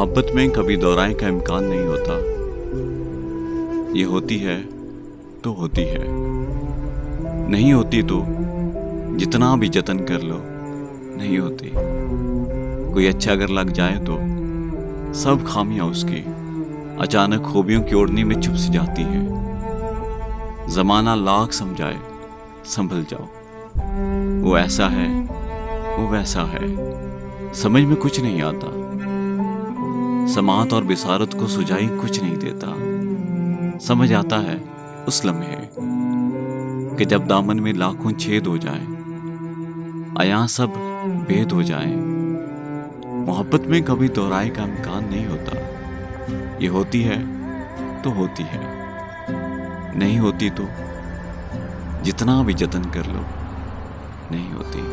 मोहब्बत में कभी दोहराए का इम्कान नहीं होता। ये होती है तो होती है, नहीं होती तो जितना भी जतन कर लो नहीं होती। कोई अच्छा अगर लग जाए तो सब खामियां उसकी अचानक खूबियों की ओढ़नी में छुप सी जाती है। जमाना लाख समझाए संभल जाओ, वो ऐसा है वो वैसा है, समझ में कुछ नहीं आता। समात और बिसारत को सुझाई कुछ नहीं देता। समझ आता है उस लम्हे कि जब दामन में लाखों छेद हो जाए, आया सब भेद हो जाए। मोहब्बत में कभी दोहराए का इम्कान नहीं होता। ये होती है तो होती है, नहीं होती तो जितना भी जतन कर लो नहीं होती।